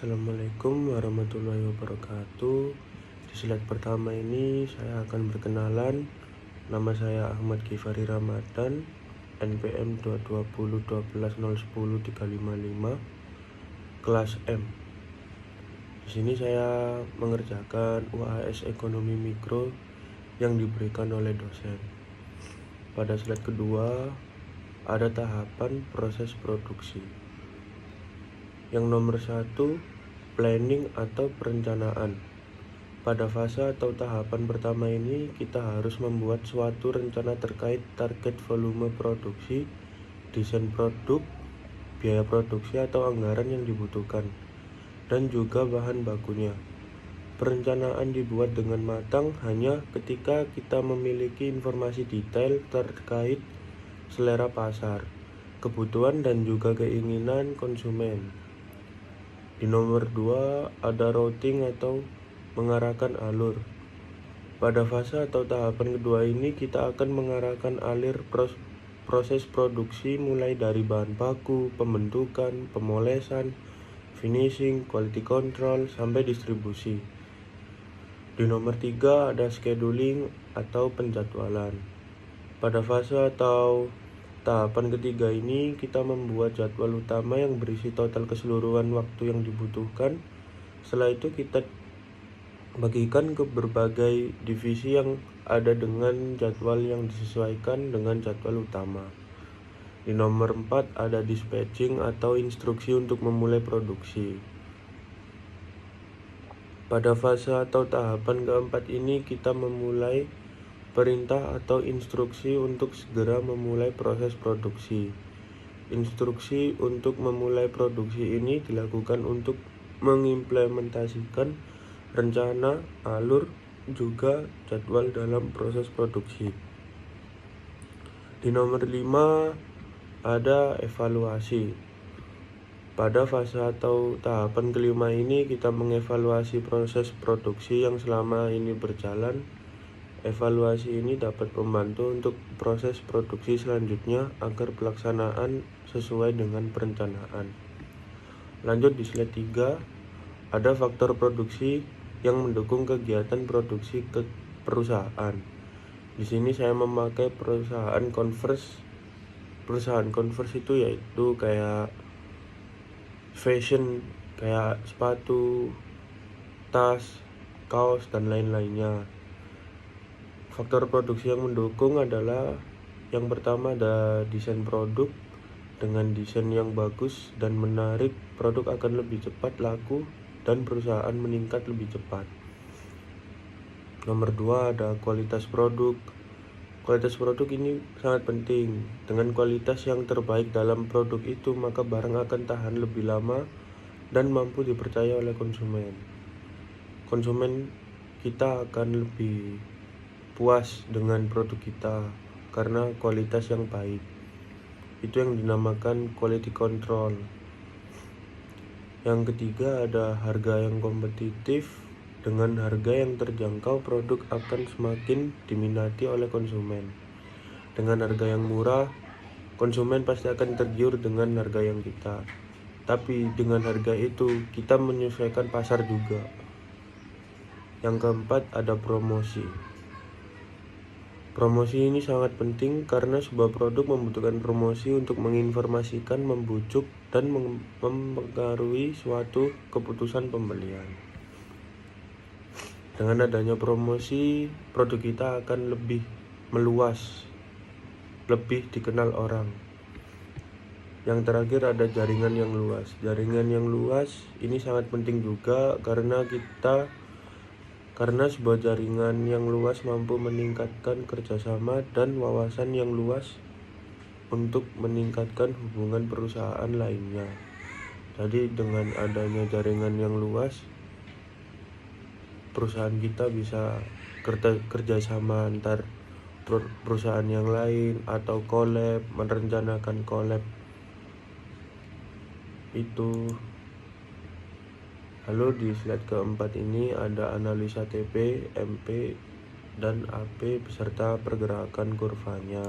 Assalamualaikum warahmatullahi wabarakatuh. Di slide pertama ini saya akan berkenalan. Nama saya Ahmad Gifari Ramadan, NPM 220121035, kelas M. Di sini saya mengerjakan UAS Ekonomi Mikro yang diberikan oleh dosen. Pada slide kedua ada tahapan proses produksi. Yang nomor 1, planning atau perencanaan. Pada fase atau tahapan pertama ini, kita harus membuat suatu rencana terkait target volume produksi, desain produk, biaya produksi atau anggaran yang dibutuhkan, dan juga bahan bakunya. Perencanaan dibuat dengan matang hanya ketika kita memiliki informasi detail terkait selera pasar, kebutuhan, dan juga keinginan konsumen. Di nomor 2 ada routing atau mengarahkan alur. Pada fase atau tahapan kedua ini kita akan mengarahkan alur proses produksi mulai dari bahan baku, pembentukan, pemolesan, finishing, quality control, sampai distribusi. Di nomor 3 ada scheduling atau penjadwalan. Pada fase atau tahapan ketiga ini kita membuat jadwal utama yang berisi total keseluruhan waktu yang dibutuhkan. Setelah itu kita bagikan ke berbagai divisi yang ada dengan jadwal yang disesuaikan dengan jadwal utama. Di nomor 4 ada dispatching atau instruksi untuk memulai produksi. Pada fase atau tahapan keempat ini kita memulai perintah atau instruksi untuk segera memulai proses produksi. Instruksi untuk memulai produksi ini dilakukan untuk mengimplementasikan rencana, alur, juga jadwal dalam proses produksi. Di nomor 5 ada evaluasi. Pada fase atau tahapan kelima ini kita mengevaluasi proses produksi yang selama ini berjalan. Evaluasi ini dapat membantu untuk proses produksi selanjutnya agar pelaksanaan sesuai dengan perencanaan. Lanjut di slide 3, ada faktor produksi yang mendukung kegiatan produksi ke perusahaan. Di sini saya memakai perusahaan Converse. Perusahaan Converse itu yaitu kayak fashion, kayak sepatu, tas, kaos, dan lain-lainnya. Faktor produksi yang mendukung adalah yang pertama ada desain produk. Dengan desain yang bagus dan menarik, produk akan lebih cepat laku dan perusahaan meningkat lebih cepat. Nomor 2 ada kualitas produk. Kualitas produk ini sangat penting. Dengan kualitas yang terbaik dalam produk itu, maka barang akan tahan lebih lama dan mampu dipercaya oleh konsumen. Konsumen kita akan lebih puas dengan produk kita karena kualitas yang baik. Itu yang dinamakan quality control. Yang ketiga ada harga yang kompetitif. Dengan harga yang terjangkau, produk akan semakin diminati oleh konsumen. Dengan harga yang murah, konsumen pasti akan tergiur dengan harga yang kita. Tapi dengan harga itu kita menyesuaikan pasar juga. Yang keempat ada promosi. Promosi ini sangat penting karena sebuah produk membutuhkan promosi untuk menginformasikan, membujuk, dan mempengaruhi suatu keputusan pembelian. Dengan adanya promosi, produk kita akan lebih meluas, lebih dikenal orang. Yang terakhir ada jaringan yang luas. Jaringan yang luas ini sangat penting juga karena sebuah jaringan yang luas mampu meningkatkan kerjasama dan wawasan yang luas untuk meningkatkan hubungan perusahaan lainnya. Jadi dengan adanya jaringan yang luas, perusahaan kita bisa kerjasama antar perusahaan yang lain atau collab, merencanakan collab itu. Lalu di slide keempat ini ada analisa TP, MP, dan AP beserta pergerakan kurvanya.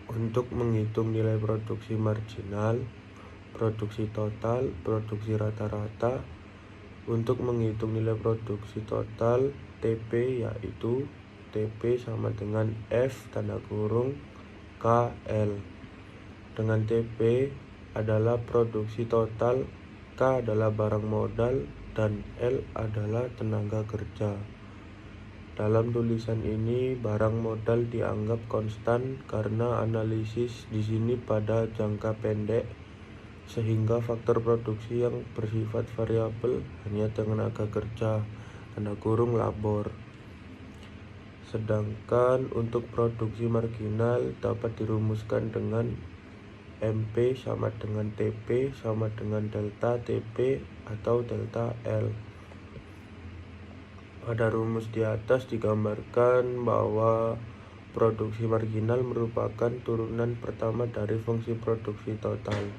Untuk menghitung nilai produksi marginal, produksi total, produksi rata-rata. Untuk menghitung nilai produksi total TP, yaitu TP sama dengan F tanda kurung KL, dengan TP adalah produksi total, K adalah barang modal, dan L adalah tenaga kerja. Dalam tulisan ini barang modal dianggap konstan karena analisis di sini pada jangka pendek, sehingga faktor produksi yang bersifat variabel hanya tenaga kerja tanda kurung labor. Sedangkan untuk produksi marginal dapat dirumuskan dengan MP sama dengan TP sama dengan delta TP atau delta L. Pada rumus di atas digambarkan bahwa produksi marginal merupakan turunan pertama dari fungsi produksi total.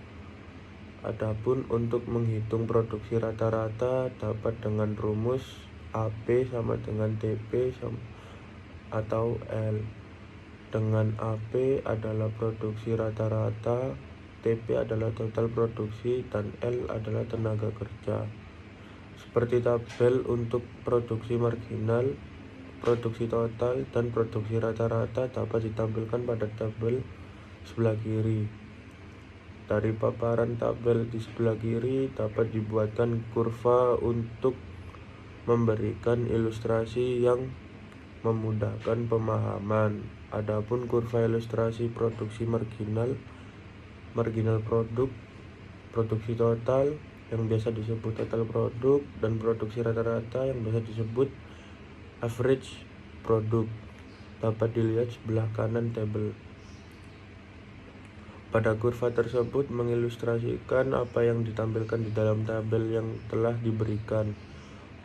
Adapun untuk menghitung produksi rata-rata dapat dengan rumus AP sama dengan TP atau L. Dengan AP adalah produksi rata-rata, TP adalah total produksi, dan L adalah tenaga kerja. Seperti tabel untuk produksi marginal, produksi total, dan produksi rata-rata dapat ditampilkan pada tabel sebelah kiri. Dari paparan tabel di sebelah kiri dapat dibuatkan kurva untuk memberikan ilustrasi yang memudahkan pemahaman. Adapun kurva ilustrasi produksi marginal produk, produksi total yang biasa disebut total produk, dan produksi rata-rata yang biasa disebut average produk dapat dilihat sebelah kanan tabel. Pada kurva tersebut mengilustrasikan apa yang ditampilkan di dalam tabel yang telah diberikan.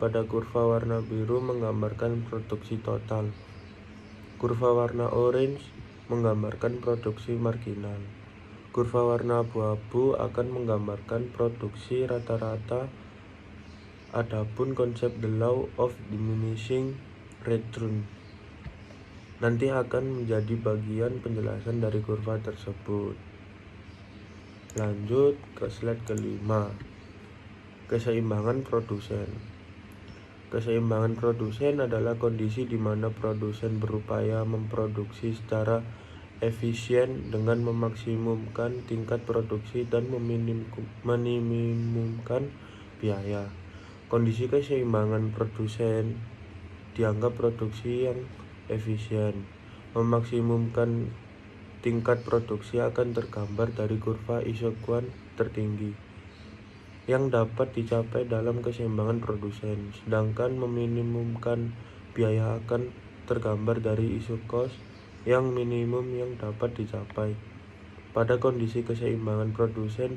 Pada kurva warna biru menggambarkan produksi total. Kurva warna orange menggambarkan produksi marginal. Kurva warna abu-abu akan menggambarkan produksi rata-rata. Adapun konsep the law of diminishing return nanti akan menjadi bagian penjelasan dari kurva tersebut. Lanjut ke slide kelima, keseimbangan produsen. Keseimbangan produsen adalah kondisi di mana produsen berupaya memproduksi secara efisien dengan memaksimumkan tingkat produksi dan meminimumkan biaya. Kondisi keseimbangan produsen dianggap produksi yang efisien. Memaksimumkan tingkat produksi akan tergambar dari kurva isokuan tertinggi yang dapat dicapai dalam keseimbangan produsen, sedangkan meminimumkan biaya akan tergambar dari isu cost yang minimum yang dapat dicapai. Pada kondisi keseimbangan produsen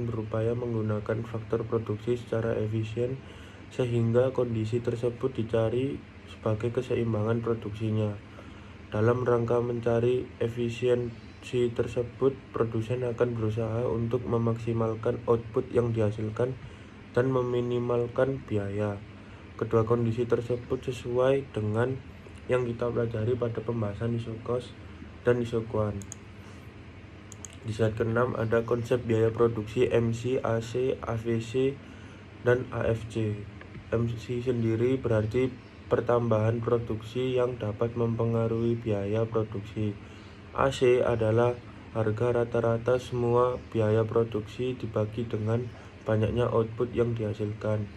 berupaya menggunakan faktor produksi secara efisien sehingga kondisi tersebut dicari sebagai keseimbangan produksinya. Dalam rangka mencari efisiensi tersebut, produsen akan berusaha untuk memaksimalkan output yang dihasilkan dan meminimalkan biaya. Kedua kondisi tersebut sesuai dengan yang kita pelajari pada pembahasan isu cost dan isu kuan. Di slide ke-6 ada konsep biaya produksi MC, AC, AVC, dan AFC. MC sendiri berarti pertambahan produksi yang dapat mempengaruhi biaya produksi. AC adalah harga rata-rata semua biaya produksi dibagi dengan banyaknya output yang dihasilkan.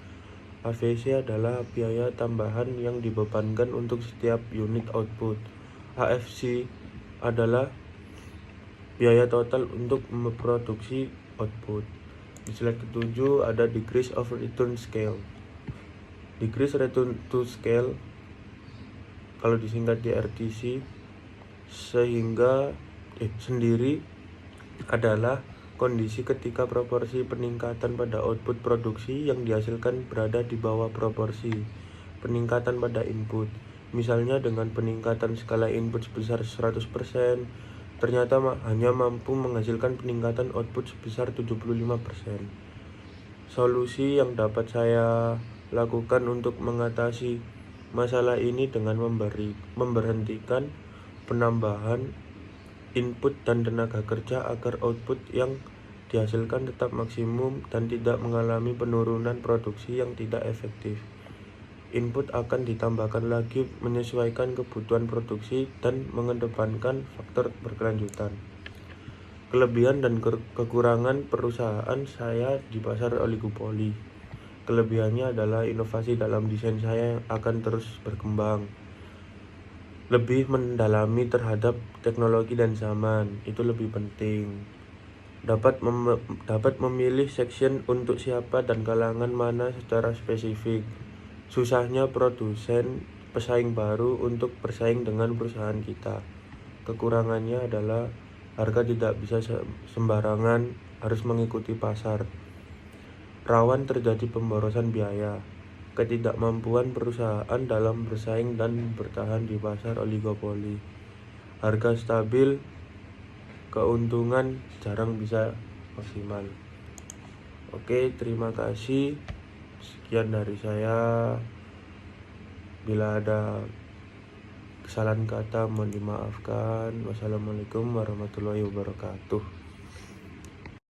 AVC adalah biaya tambahan yang dibebankan untuk setiap unit output. AFC adalah biaya total untuk memproduksi output. Di slide ke-7 ada decrease of return scale. Decrease return to scale kalau disingkat di RTC sendiri adalah kondisi ketika proporsi peningkatan pada output produksi yang dihasilkan berada di bawah proporsi peningkatan pada input. Misalnya dengan peningkatan skala input sebesar 100%, ternyata hanya mampu menghasilkan peningkatan output sebesar 75%. Solusi yang dapat saya lakukan untuk mengatasi masalah ini dengan memberhentikan penambahan input dan tenaga kerja agar output yang dihasilkan tetap maksimum dan tidak mengalami penurunan produksi yang tidak efektif. Input akan ditambahkan lagi menyesuaikan kebutuhan produksi dan mengedepankan faktor berkelanjutan. Kelebihan dan kekurangan perusahaan saya di pasar oligopoli. Kelebihannya adalah inovasi dalam desain saya yang akan terus berkembang. Lebih mendalami terhadap teknologi dan zaman, itu lebih penting. Dapat memilih section untuk siapa dan kalangan mana secara spesifik. Susahnya produsen pesaing baru untuk bersaing dengan perusahaan kita. Kekurangannya adalah harga tidak bisa sembarangan, harus mengikuti pasar. Rawan terjadi pemborosan biaya. Ketidakmampuan perusahaan dalam bersaing dan bertahan di pasar oligopoli. Harga stabil, keuntungan jarang bisa maksimal. Oke, terima kasih. Sekian dari saya. Bila ada kesalahan kata mohon dimaafkan. Wassalamualaikum warahmatullahi wabarakatuh.